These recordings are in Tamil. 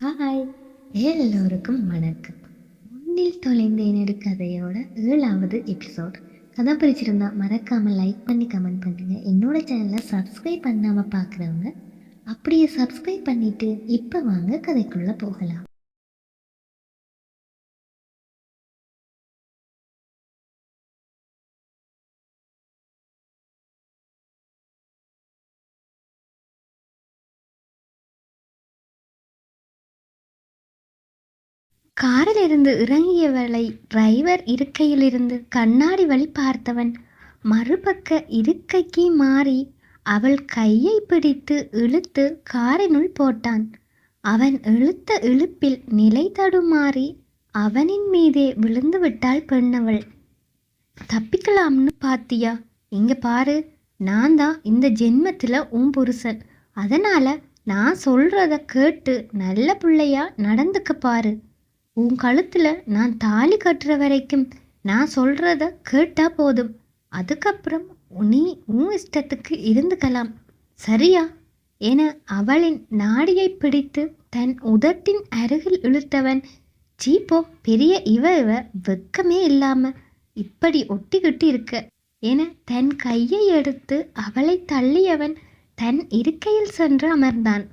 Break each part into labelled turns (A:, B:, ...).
A: ஹாய், எல்லோருக்கும் வணக்கம். முன்னில் தொலைந்தேன் கதையோட 7வது எபிசோட். கதை பிடிச்சிருந்தா மறக்காமல் லைக் பண்ணி கமெண்ட் பண்ணுங்க. என்னோட சேனலை சப்ஸ்கிரைப் பண்ணாமல் பார்க்குறவங்க அப்படியே சப்ஸ்கிரைப் பண்ணிட்டு இப்போ வாங்க கதைக்குள்ளே போகலாம். காரிலிருந்து இறங்கியவளை டிரைவர் இருக்கையிலிருந்து கண்ணாடி வழி பார்த்தவன் மறுபக்க இருக்கைக்கு மாறி அவள் கையை பிடித்து இழுத்து காரினுள் போட்டான். அவன் இழுத்த இழுப்பில் நிலை தடுமாறி அவனின் மீதே விழுந்து விட்டாள் பெண்ணவள். தப்பிக்கலாம்னு பாத்தியா? இங்க பாரு, நான் தான் இந்த ஜென்மத்தில் உன் புருஷன். அதனால நான் சொல்றத கேட்டு நல்ல பிள்ளையா நடந்துக்க பாரு. உன் கழுத்தில் நான் தாலி கட்டுற வரைக்கும் நான் சொல்கிறத கேட்டால் போதும். அதுக்கப்புறம் நீ உன் இஷ்டத்துக்கு இருந்துக்கலாம், சரியா என அவளின் நாடியை பிடித்து தன் உதட்டின் அருகில் இழுத்தவன், சீப்போ பெரிய இவ வெக்கமே இல்லாம இப்படி ஒட்டிக்கிட்டு இருக்க என தன் கையை எடுத்து அவளை தள்ளியவன் தன் இருக்கையில் சென்று அமர்ந்தான்.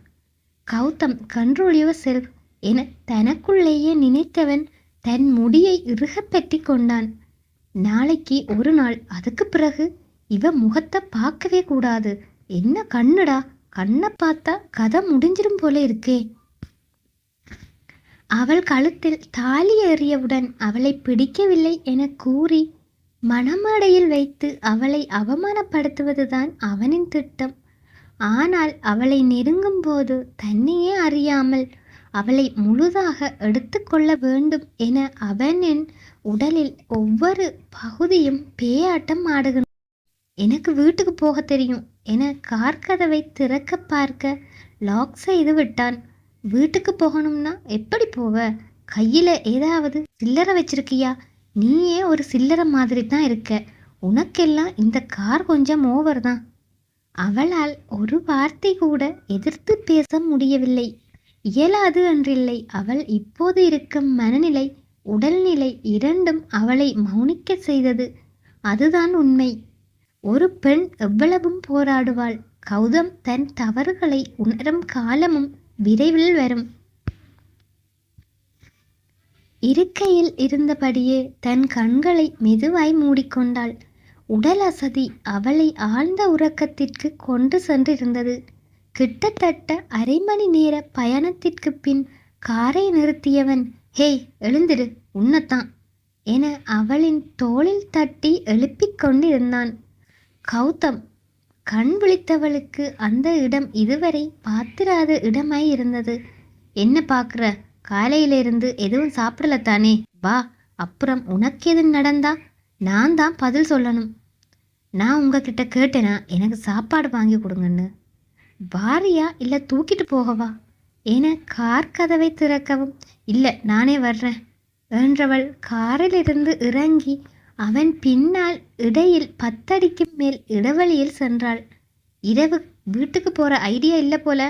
A: கௌதம், கண்ட்ரோல் யுவர் செல்ஃப் என தனக்குள்ளேயே நினைத்தவன் தன் முடியை இறுகப்பற்றி கொண்டான். நாளைக்கு ஒரு நாள், அதுக்கு பிறகு இவ முகத்தை பார்க்கவே கூடாது. என்ன கண்ணுடா, கண்ணை பார்த்தா கதை முடிஞ்சிடும் போல இருக்கே. அவள் கழுத்தில் தாலி ஏறியவுடன் அவளை பிடிக்கவில்லை என கூறி மணமேடையில் வைத்து அவளை அவமானப்படுத்துவதுதான் அவனின் திட்டம். ஆனால் அவளை நெருங்கும் போது தன்னையே அறியாமல் அவளை முழுதாக எடுத்துக்கொள்ள வேண்டும் என அவனின் உடலில் ஒவ்வொரு பகுதியும் பேயாட்டம் ஆடுகின்றன. எனக்கு வீட்டுக்கு போக தெரியும் என கார் கதவை திறக்க பார்க்க லாக் செய்து விட்டான். வீட்டுக்கு போகணும்னா எப்படி போவ? கையில் ஏதாவது சில்லறை வச்சிருக்கியா? நீயே ஒரு சில்லறை மாதிரி தான் இருக்க. உனக்கெல்லாம் இந்த கார் கொஞ்சம் ஓவர் தான். அவளால் ஒரு வார்த்தை கூட எதிர்த்து பேச முடியவில்லை. இயலாது என்றில்லை. அவள் இப்போது இருக்கும் மனநிலை, உடல்நிலை இரண்டும் அவளை மௌனிக்க செய்தது. அதுதான் உண்மை. ஒரு பெண் எவ்வளவும் போராடுவாள். கௌதம் தன் தவறுகளை உணரும் காலமும் விரைவில் வரும். இருக்கையில் இருந்தபடியே தன் கண்களை மெதுவாய் மூடிக்கொண்டாள். உடல் அசதி அவளை ஆழ்ந்த உறக்கத்திற்கு கொண்டு சென்றிருந்தது. கிட்டத்தட்ட அரை மணி நேர பயணத்திற்கு பின் காரை நிறுத்தியவன், ஹேய் எழுந்திரு, உன்னத்தான் என அவளின் தோளில் தட்டி எழுப்பிக் கொண்டிருந்தான். கௌதம் கண் விழித்தவளுக்கு அந்த இடம் இதுவரை பார்த்திராத இடமாய் இருந்தது. என்ன பார்க்குற? காலையிலிருந்து எதுவும் சாப்பிடலத்தானே? வா, அப்புறம் உனக்கு எது நடந்தா நான் தான் பதில் சொல்லணும். நான் உங்ககிட்ட கேட்டேனா எனக்கு சாப்பாடு வாங்கி கொடுங்கன்னு? வாரியா இல்லை தூக்கிட்டு போகவா என கார் கதவை திறக்கவும், இல்லை நானே வர்றேன் என்றவள் காரிலிருந்து இறங்கி அவன் பின்னால் இடையில் 10 அடிக்கு மேல் இடைவெளியில் சென்றாள். இரவு வீட்டுக்கு போகிற ஐடியா இல்லை போல.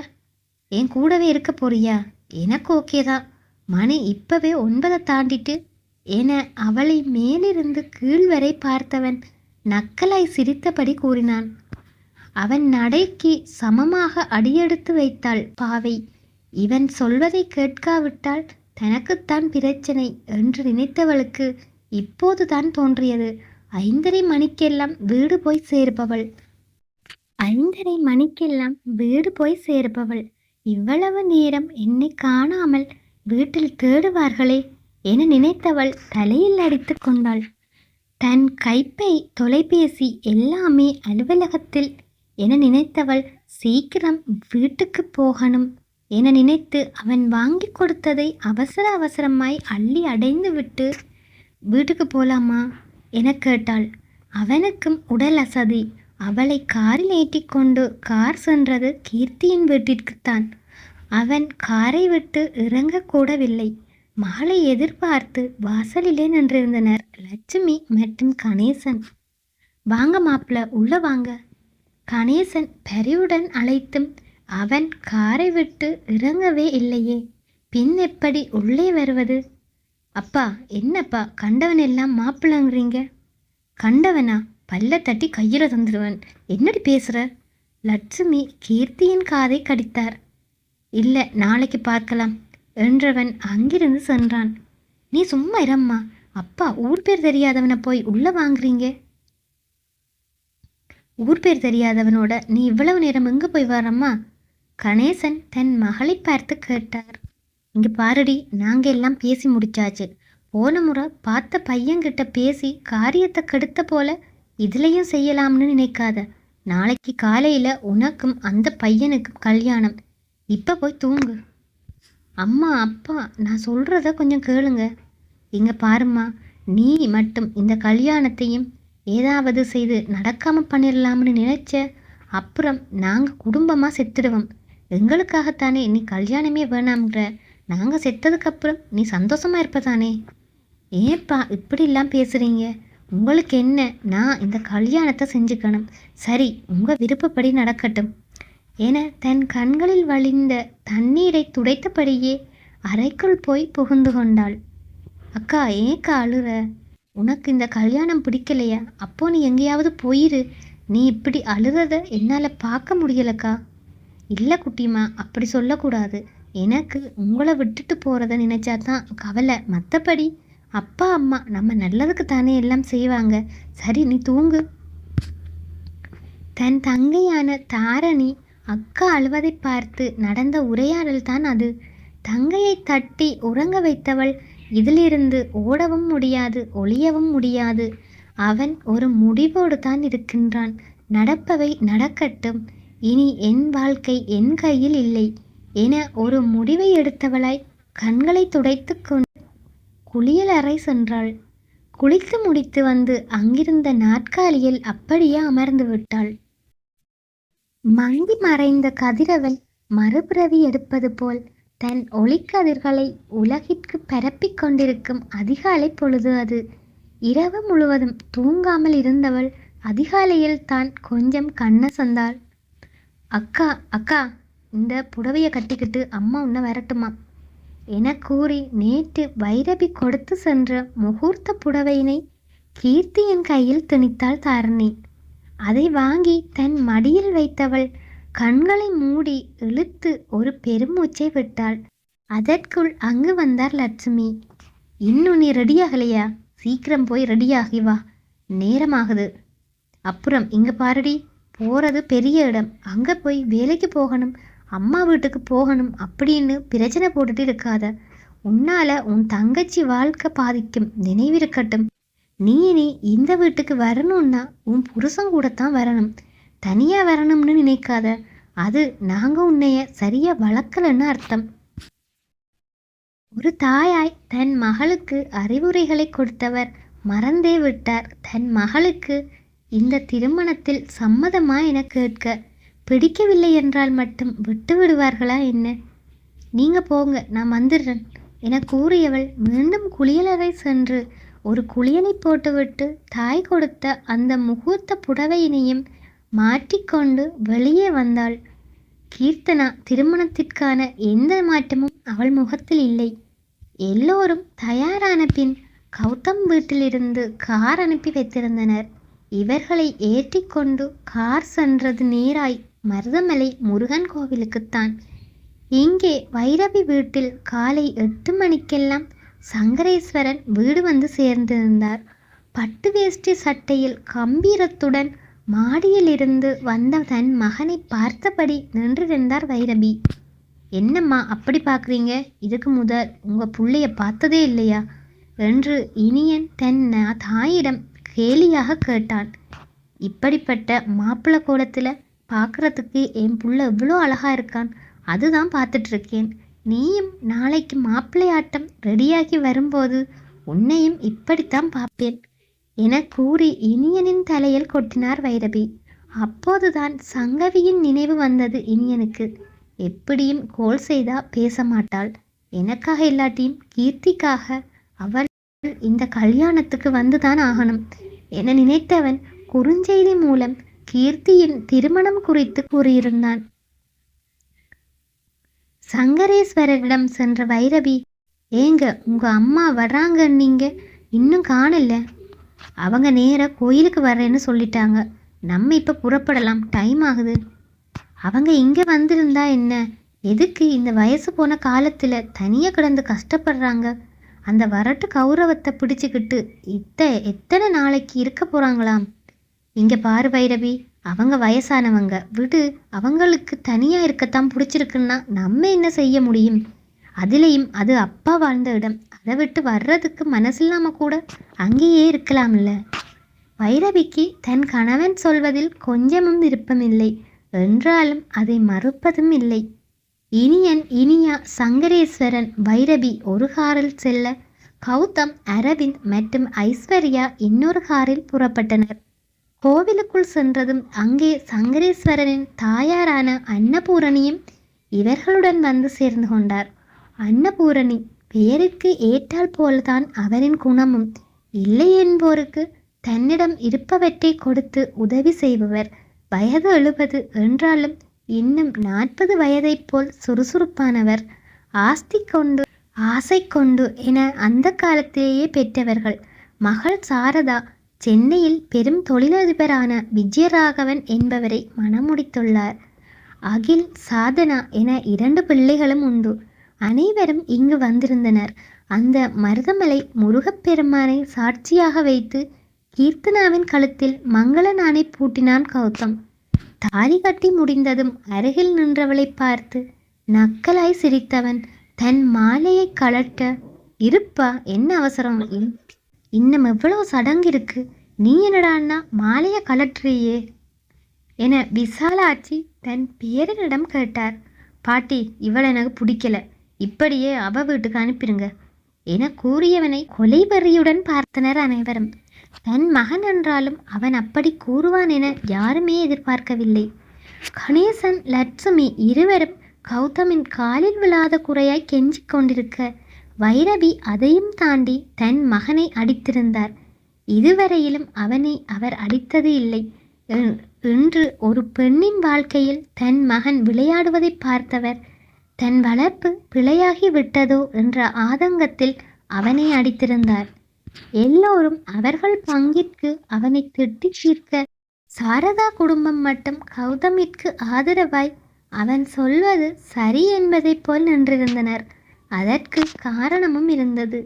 A: என் கூடவே இருக்க போறியா? எனக்கு ஓகே தான். மணி இப்பவே 9 தாண்டிட்டு என அவளை மேலிருந்து கீழ் வரை பார்த்தவன் நக்கலாய் சிரித்தபடி கூறினான். அவன் நடைக்கு சமமாக அடியெடுத்து வைத்தாள் பாவை. இவன் சொல்வதை கேட்காவிட்டால் தனக்குத்தான் பிரச்சனை என்று நினைத்தவளுக்கு இப்போதுதான் தோன்றியது. 5:30 மணிக்கெல்லாம் வீடு போய் சேர்ப்பவள் 5:30 மணிக்கெல்லாம் வீடு போய் சேர்ப்பவள் இவ்வளவு நேரம் என்னை காணாமல் வீட்டில் தேடுவார்களே என நினைத்தவள் தலையில் அடித்து கொண்டாள். தன் கைப்பை, தொலைபேசி எல்லாமே அலுவலகத்தில் என நினைத்தவள் சீக்கிரம் வீட்டுக்கு போகணும் என நினைத்து அவன் வாங்கி கொடுத்ததை அவசர அவசரமாய் அள்ளி அடைந்து விட்டு வீட்டுக்கு போலாமா என கேட்டாள். அவனுக்கும் உடல் அசதி. அவளை காரில் ஏற்றிக்கொண்டு கார் சென்றது கீர்த்தியின் வீட்டிற்குத்தான். அவன் காரை விட்டு இறங்கக்கூடவில்லை. மகளை எதிர்பார்த்து வாசலிலே நின்றிருந்தனர் லட்சுமி மற்றும் கணேசன். வாங்க மாப்பிள்ள, உள்ள வாங்க கணேசன் பரிவுடன் அழைத்தும் அவன் காரை விட்டு இறங்கவே இல்லையே. பின் எப்படி உள்ளே வருவது? அப்பா, என்னப்பா கண்டவன் எல்லாம் மாப்பிள்ளங்கிறீங்க? கண்டவனா? பல்ல தட்டி கையில் தந்துடுவன். என்னடி பேசுற? லட்சுமி கீர்த்தியின் காதை கடித்தார். இல்லை, நாளைக்கு பார்க்கலாம் என்றவன் அங்கிருந்து சென்றான். நீ சும்மா இரம்மா. அப்பா, ஊர் பேர் தெரியாதவனை போய் உள்ள வாங்குறீங்க. ஊர் பேர் தெரியாதவனோட நீ இவ்வளவு நேரம் எங்கே போய் வரம்மா? கணேசன் தன் மகளை பார்த்து கேட்டார். இங்கே பாருடி, நாங்கள் எல்லாம் பேசி முடிச்சாச்சு. போன முறை பார்த்த பையன்கிட்ட பேசி காரியத்தை கெடுத்த போல இதுலேயும் செய்யலாம்னு நினைக்காத. நாளைக்கு காலையில் உனக்கும் அந்த பையனுக்கும் கல்யாணம். இப்போ போய் தூங்கு. அம்மா, அப்பா, நான் சொல்கிறத கொஞ்சம் கேளுங்க. இங்கே பாரும்மா, நீ மட்டும் இந்த கல்யாணத்தையும் ஏதாவது செய்து நடக்காமல் பண்ணிடலாம்னு நினைச்ச அப்புறம் நாங்கள் குடும்பமாக செத்துடுவோம். எங்களுக்காகத்தானே நீ கல்யாணமே வேணாம்ங்கிற. நாங்கள் செத்ததுக்கப்புறம் நீ சந்தோஷமாக இருப்பதானே. ஏப்பா இப்படிலாம் பேசுகிறீங்க? உங்களுக்கு என்ன, நான் இந்த கல்யாணத்தை செஞ்சுக்கணும். சரி, உங்கள் விருப்பப்படி நடக்கட்டும் என தன் கண்களில் வழிந்த தண்ணீரை துடைத்தபடியே அறைக்குள் போய் புகுந்து கொண்டாள். அக்கா, ஏக்கா அழுற? உனக்கு இந்த கல்யாணம் பிடிக்கலையா? அப்போ நீ எங்கேயாவது போயிரு. நீ இப்படி அழுறத என்னால் பார்க்க முடியலக்கா. இல்லை குட்டிமா, அப்படி சொல்லக்கூடாது. எனக்கு உங்களை விட்டுட்டு போகிறத நினச்சா தான் கவலை. மற்றபடி அப்பா அம்மா நம்ம நல்லதுக்கு தானே எல்லாம் செய்வாங்க. சரி, நீ தூங்கு. தன் தங்கையான தாரணி அக்கா அழுவதை பார்த்து நடந்த உரையாடல் தான் அது. தங்கையை தட்டி உறங்க வைத்தவள் இதிலிருந்து ஓடவும் முடியாது, ஒளியவும் முடியாது. அவன் ஒரு முடிவோடு தான் இருக்கின்றான். நடப்பவை நடக்கட்டும், இனி என் வாழ்க்கை என் கையில் இல்லை என ஒரு முடிவை எடுத்தவளாய் கண்களை துடைத்து கொண்டு குளியலறை சென்றாள். குளித்து முடித்து வந்து அங்கிருந்த நாற்காலியில் அப்படியே அமர்ந்து விட்டாள். மங்கி மறைந்த கதிரவன் மறுபிறவி எடுப்பது போல் தன் ஒளிக்கதிர்களை உலகிற்கு பரப்பிக் கொண்டிருக்கும் அதிகாலை பொழுது அது. இரவு முழுவதும் தூங்காமல் இருந்தவள் அதிகாலையில் தான் கொஞ்சம் கண்ணசந்தாள். அக்கா, அக்கா, இந்த புடவையை கட்டிக்கிட்டு அம்மா உன்னை வரட்டுமா என கூறி நேற்று வைரபி கொடுத்து சென்ற முகூர்த்த புடவையினை கீர்த்தியின் கையில் திணித்தாள் தாரணி. அதை வாங்கி தன் மடியில் வைத்தவள் கண்களை மூடி இழுத்து ஒரு பெருமூச்சை விட்டாள். அதற்குள் அங்கு வந்தார் லட்சுமி. இன்னும் நீ ரெடியாகலையா? சீக்கிரம் போய் ரெடியாகி வா, நேரமாகுது. அப்புறம் இங்கே பாருடி, போகிறது பெரிய இடம், அங்கே போய் வேலைக்கு போகணும், அம்மா வீட்டுக்கு போகணும் அப்படின்னு பிரச்சனை போட்டுட்டு இருக்காத. உன்னால் உன் தங்கச்சி வாழ்க்கை பாதிக்கும், நினைவிருக்கட்டும். நீ இந்த வீட்டுக்கு வரணும்னா உன் புருஷன் கூடத்தான் வரணும். தனியாக வரணும்னு நினைக்காத. அது நாங்கள் உன்னைய சரியாக வளர்க்கலன்னு அர்த்தம். ஒரு தாயாய் தன் மகளுக்கு அறிவுரைகளை கொடுத்தவர் மறந்தே விட்டார். தன் மகளுக்கு இந்த திருமணத்தில் சம்மதமா என கேட்க. பிடிக்கவில்லை என்றால் மட்டும் விட்டு விடுவார்களா என்ன? நீங்கள் போங்க, நான் வந்துடுறேன் என கூறியவள் மீண்டும் குளியலறை சென்று ஒரு குளியலை போட்டுவிட்டு தாய் கொடுத்த அந்த முகூர்த்த புடவையினையும் மாற்றிக்கொண்டு வெளியே வந்தாள். கீர்த்தனா திருமணத்திற்கான எந்த மாற்றமும் அவள் முகத்தில் இல்லை. எல்லோரும் தயாரான பின் கௌதம் வீட்டிலிருந்து கார் அனுப்பி வைத்திருந்தனர். இவர்களை ஏற்றிக்கொண்டு கார் சென்றது நேராய் மருதமலை முருகன் கோவிலுக்குத்தான். இங்கே வைரவி வீட்டில் காலை 8 மணிக்கெல்லாம் சங்கரேஸ்வரன் வீடு வந்து சேர்ந்திருந்தார். பட்டு வேஷ்டி சட்டையில் கம்பீரத்துடன் மாடியில் இருந்து வந்த தன் மகனை பார்த்தபடி நின்றிருந்தார் வைரபி. என்னம்மா அப்படி பார்க்குறீங்க? இதுக்கு முதல் உங்கள் பிள்ளைய பார்த்ததே இல்லையா என்று இனியன் தன் தாயிடம் கேலியாக கேட்டான். இப்படிப்பட்ட மாப்பிள்ளை கோலத்தில் பார்க்குறதுக்கு என் புள்ள எவ்வளோ அழகாக இருக்கான், அதுதான் பார்த்துட்ருக்கேன். நீயும் நாளைக்கு மாப்பிள்ளையாட்டம் ரெடியாகி வரும்போது உன்னையும் இப்படித்தான் பார்ப்பேன் என கூறி இனியனின் தலையில் கொட்டினார் வைரபி. அப்போதுதான் சங்கவியின் நினைவு வந்தது இனியனுக்கு. எப்படியும் கோல் செய்தா பேச மாட்டாள். எனக்காக இல்லாட்டியும் கீர்த்திக்காக அவள் இந்த கல்யாணத்துக்கு வந்துதான் ஆகணும் என நினைத்தவன் குறுஞ்செய்தி மூலம் கீர்த்தியின் திருமணம் குறித்து கூறியிருந்தான். சங்கரேஸ்வரரிடம் சென்ற வைரவி, ஏங்க உங்க அம்மா வர்றாங்கன்னீங்க, இன்னும் காணல. அவங்க நேர கோயிலுக்கு வர்றேன்னு சொல்லிட்டாங்க. நம்ம இப்ப புறப்படலாம், டைம் ஆகுது. அவங்க இங்க வந்திருந்தா என்ன, எதுக்கு இந்த வயசு போன காலத்துல தனியா கிடந்து கஷ்டப்படுறாங்க? அந்த வரட்டு கௌரவத்தை பிடிச்சுக்கிட்டு எத்தனை நாளைக்கு இருக்க போறாங்களாம்? இங்க பாரு வைரவி, அவங்க வயசானவங்க, விடு. அவங்களுக்கு தனியா இருக்கத்தான் பிடிச்சிருக்குன்னா நம்ம என்ன செய்ய முடியும்? அதுலேயும் அது அப்பா வாழ்ந்த இடம். அதை விட்டு வர்றதுக்கு மனசில்லாம கூட அங்கேயே இருக்கலாம்ல. வைரவிக்கு தன் கணவன் சொல்வதில் கொஞ்சமும் விருப்பமில்லை. என்றாலும் அதை மறுப்பதும் இல்லை. இனியா, சங்கரேஸ்வரன், வைரவி ஒரு காரில் செல்ல, கௌதம், அரவிந்த் மற்றும் ஐஸ்வர்யா இன்னொரு காரில் புறப்பட்டனர். கோவிலுக்குள் சென்றதும் அங்கே சங்கரேஸ்வரனின் தாயாரான அன்னபூரணியும் இவர்களுடன் வந்து சேர்ந்து கொண்டார். அன்னபூரணி பெயருக்கு ஏற்றால் போல்தான் அவரின் குணமும். இல்லை என்போருக்கு தன்னிடம் இருப்பவற்றை கொடுத்து உதவி செய்பவர். வயது 70 என்றாலும் இன்னும் 40 வயதைப் போல் சுறுசுறுப்பானவர். ஆசை கொண்டு என அந்த காலத்திலேயே பெற்றவர்கள். மகள் சாரதா சென்னையில் பெரும் தொழிலதிபரான விஜயராகவன் என்பவரை மணமுடித்துள்ளார். அகில், சாதனா என 2 பிள்ளைகளும் உண்டு. அனைவரும் இங்கு வந்திருந்தனர். அந்த மருதமலை முருகப்பெருமானை சாட்சியாக வைத்து கீர்த்தனாவின் கழுத்தில் மங்கள நாணை பூட்டினான் கௌதம். தாலி கட்டி முடிந்ததும் அருகில் நின்றவளை பார்த்து நக்கலாய் சிரித்தவன் தன் மாலையை கழட்ட, இருப்பா, என்ன அவசரம், இன்னும் எவ்வளவு சடங்கு இருக்கு, நீ என்னடான்னா மாலையை கலட்டுறியே என விசாலாட்சி தன் பேரனிடம் கேட்டார். பாட்டி, இவளை எனக்கு பிடிக்கல, இப்படியே அவ வீட்டுக்கு அனுப்பிடுங்க என கூறியவனை கொலைவெறியுடன் பார்த்தனர் அனைவரும். தன் மகன் என்றாலும் அவன் அப்படி கூறுவான் என யாருமே எதிர்பார்க்கவில்லை. கணேசன், லட்சுமி இருவரும் கௌதமின் காலில் விழாத குறையாய் கெஞ்சிக் கொண்டிருக்க, வைரவி அதையும் தாண்டி தன் மகனை அடித்திருந்தார். இதுவரையிலும் அவனை அவர் அடித்தது இல்லை. இன்று ஒரு பெண்ணின் வாழ்க்கையில் தன் மகன் விளையாடுவதை பார்த்தவர் தன் வளர்ப்பு பிழையாகி விட்டதோ என்ற ஆதங்கத்தில் அவனை அடித்திருந்தார். எல்லோரும் அவர்கள் பங்கிற்கு அவனை திட்டி தீர்க்க, சாரதா குடும்பம் மட்டும் கௌதமிற்கு ஆதரவாய் அவன் சொல்வது சரி என்பதைப் போல் நின்றிருந்தனர். அதற்கு காரணமும் இருந்தது.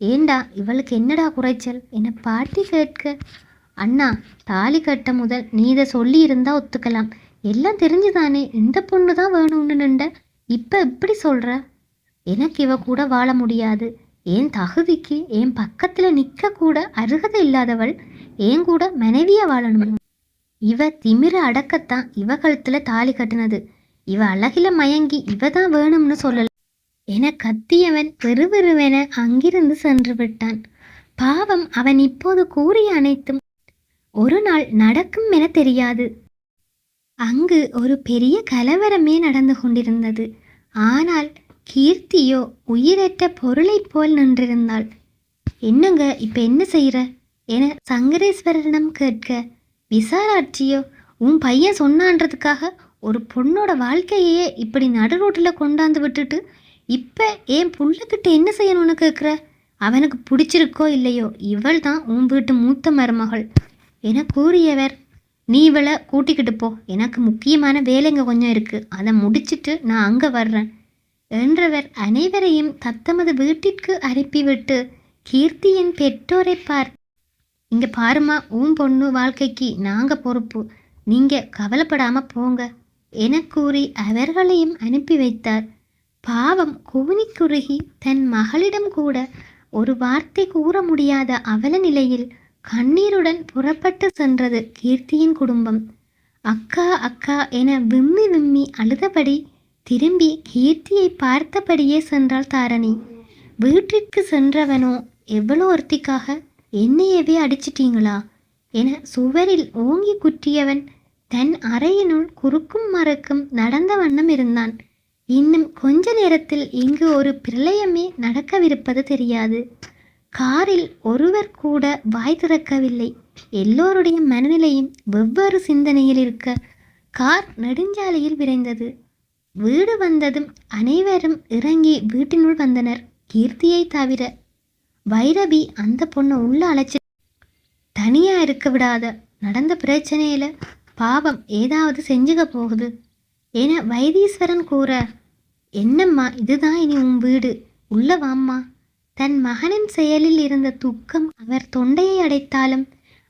A: ஏண்டா, இவளுக்கு என்னடா குறைச்சல் என பாட்டி கேட்க, அண்ணா, தாலி கட்ட முதல் நீ இதை சொல்லி இருந்தா ஒத்துக்கலாம். எல்லாம் தெரிஞ்சுதானே இந்த பொண்ணு தான் வேணும்னு நின்ற, இப்ப இப்படி சொல்ற? எனக்கு இவ கூட வாழ முடியாது. என் தகுதிக்கு என் பக்கத்துல நிக்க கூட அருகதை இல்லாதவள் ஏன் கூட மனைவியா வாழணும்? இவ திமிர அடக்கத்தான் இவ கழுத்துல தாலி கட்டினது. இவ அழகில மயங்கி இவ தான் வேணும்னு சொல்லல என கத்தியவன் வெறுவெறுவென அங்கிருந்து சென்று விட்டான். பாவம், அவன் இப்போது கூறிய அனைத்தும் ஒரு நாள் நடக்கும் என தெரியாது. அங்கு ஒரு பெரிய கலவரமே நடந்து கொண்டிருந்தது. ஆனால் கீர்த்தியோ உயிரற்ற பொருளை போல் நின்றிருந்தாள். என்னங்க, இப்ப என்ன செய்யற என சங்கரேஸ்வரனிடம் கேட்க, விசாலாட்சியோ, உன் பையன் சொன்னான்றதுக்காக ஒரு பொண்ணோட வாழ்க்கையே இப்படி நடு ரோட்டில் கொண்டாந்து விட்டுட்டு இப்ப என் புள்ளக்கிட்ட என்ன செய்யணும்னு கேட்குற? அவனுக்கு பிடிச்சிருக்கோ இல்லையோ, இவள் தான் உன் வீட்டு மூத்த மருமகள் என கூறியவர், நீ இவளை கூட்டிக்கிட்டு போ, எனக்கு முக்கியமான வேலைங்க கொஞ்சம் இருக்கு, அதை முடிச்சிட்டு நான் அங்கே வர்றேன் என்றவர் அனைவரையும் தத்தமது வீட்டிற்கு அனுப்பிவிட்டு கீர்த்தியின் பெற்றோரை இங்க பாருமா, உன் பொண்ணு வாழ்க்கைக்கு நாங்க பொறுப்பு, நீங்க கவலைப்படாம போங்க என கூறி அவர்களையும் அனுப்பி வைத்தார். பாவம், கூனி குறுகி தன் மகளிடம் கூட ஒரு வார்த்தை கூற முடியாத அவல நிலையில் கண்ணீருடன் புறப்பட்டு சென்றது கீர்த்தியின் குடும்பம். அக்கா அக்கா என விம்மி விம்மி அழுதபடி திரும்பி கீர்த்தியை பார்த்தபடியே சென்றாள் தாரணி. வீட்டிற்கு சென்றவனோ, எவ்வளோ ஒருத்திக்காக என்னையவே அடிச்சிட்டீங்களா என சுவரில் ஓங்கி குற்றியவன் தன் அறையினுள் குறுக்கும் மறுக்கும் நடந்த வண்ணம் இருந்தான். இன்னும் கொஞ்ச நேரத்தில் இங்கு ஒரு பிரளயமே நடக்கவிருப்பது தெரியாது. காரில் ஒருவர் கூட வாய் திறக்கவில்லை. எல்லோருடைய மனநிலையும் வெவ்வேறு சிந்தனையில் இருக்க கார் நெடுஞ்சாலையில் விரைந்தது. வீடு வந்ததும் அனைவரும் இறங்கி வீட்டினுள் வந்தனர், கீர்த்தியை தவிர. வைரவி அந்த பொண்ணை உள்ள அழைச்சி தனியா இருக்க விடாத, நடந்த பிரச்சனையில பாவம் ஏதாவது செஞ்சுக்க போகுது என வைத்தீஸ்வரன் கூற, என்னம்மா இதுதான் இனி உன் வீடு, உள்ள வாம்மா. தன் மகனின் செயலில் இருந்த துக்கம் அவர் தொண்டையை அடைத்தாலும்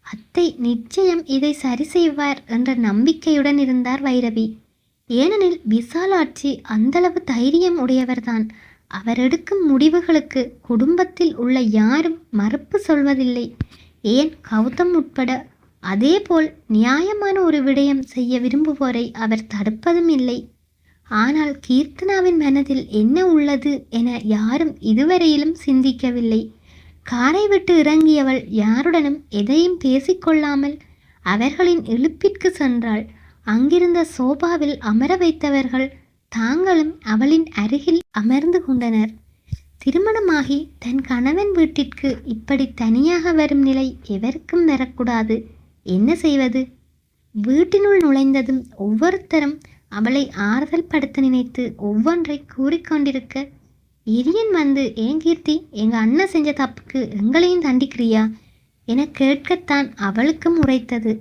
A: அத்தை நிச்சயம் இதை சரி செய்வார் என்ற நம்பிக்கையுடன் இருந்தார் வைரவி. ஏனெனில் விசாலாட்சி அந்தளவு தைரியம் உடையவர்தான். அவர் எடுக்கும் முடிவுகளுக்கு குடும்பத்தில் உள்ள யாரும் மறுப்பு சொல்வதில்லை, ஏன் கௌதம் உட்பட. அதேபோல் நியாயமான ஒரு விடயம் செய்ய விரும்புவோரை அவர் தடுப்பதும் இல்லை. ஆனால் கீர்த்தனாவின் மனதில் என்ன உள்ளது என யாரும் இதுவரையிலும் சிந்திக்கவில்லை. காரை விட்டு இறங்கியவள் யாருடனும் எதையும் பேசிக்கொள்ளாமல் அவர்களின் இழுப்பிற்கு சென்றாள். அங்கிருந்த சோபாவில் அமர வைத்தவர்கள் தாங்களும் அவளின் அருகில் அமர்ந்து கொண்டனர். திருமணமாகி தன் கணவன் வீட்டிற்கு இப்படி தனியாக வரும் நிலை எவருக்கும் வரக்கூடாது. என்ன செய்வது? வீட்டினுள் நுழைந்ததும் ஒவ்வொருத்தரும் அவளை ஆறுதல் படுத்த நினைத்து ஒவ்வொன்றை கூறிக்கொண்டிருக்க, இரியன் வந்து, ஏன் கீர்த்தி, எங்க அண்ணன் செஞ்ச தப்புக்கு எங்களையும் தண்டிக்கிறியா என கேட்கத்தான் அவளுக்கும் உரைத்தது.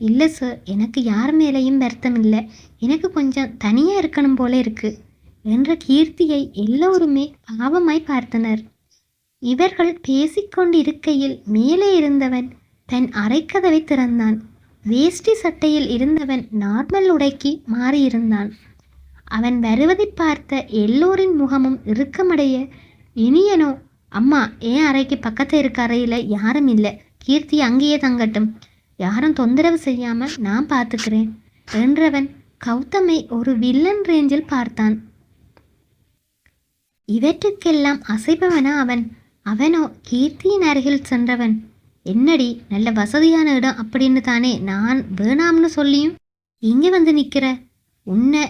A: இல்லை சார், எனக்கு யார் மேலேயும் வருத்தம் இல்லை, எனக்கு கொஞ்சம் தனியாக இருக்கணும் போல இருக்கு என்ற கீர்த்தியை எல்லோருமே பாவமாய் பார்த்தனர். இவர்கள் பேசிக்கொண்டிருக்கையில் மேலே இருந்தவன் தன் அரைக்கதவை திறந்தான். வேஷ்டி சட்டையில் இருந்தவன் நார்மல் உடைக்கு மாறியிருந்தான். அவன் வருவதை பார்த்த எல்லோரின் முகமும் இறுக்கமடைய, இனியனோ, அம்மா ஏன் அறைக்கு பக்கத்தில் இருக்க அறையில் யாரும் இல்லை, கீர்த்தி அங்கேயே தங்கட்டும், யாரும் தொந்தரவு செய்யாமல் நான் பார்த்துக்கிறேன் என்றவன் கௌதமை ஒரு வில்லன் ரேஞ்சில் பார்த்தான். இவற்றுக்கெல்லாம் அசைபவனா அவன்? அவனோ கீர்த்தியின் அருகில் சென்றவன், என்னடி நல்ல வசதியான இடம் அப்படின்னு தானே நான் வேணாம்னு சொல்லியும் இங்கே வந்து நிற்கிற உன்னை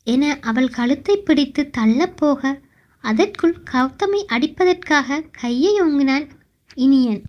A: என அவள் கழுத்தை பிடித்து தள்ளப்போக, அதற்குள் கௌதமை அடிப்பதற்காக கையை ஓங்கினான் இனியன்.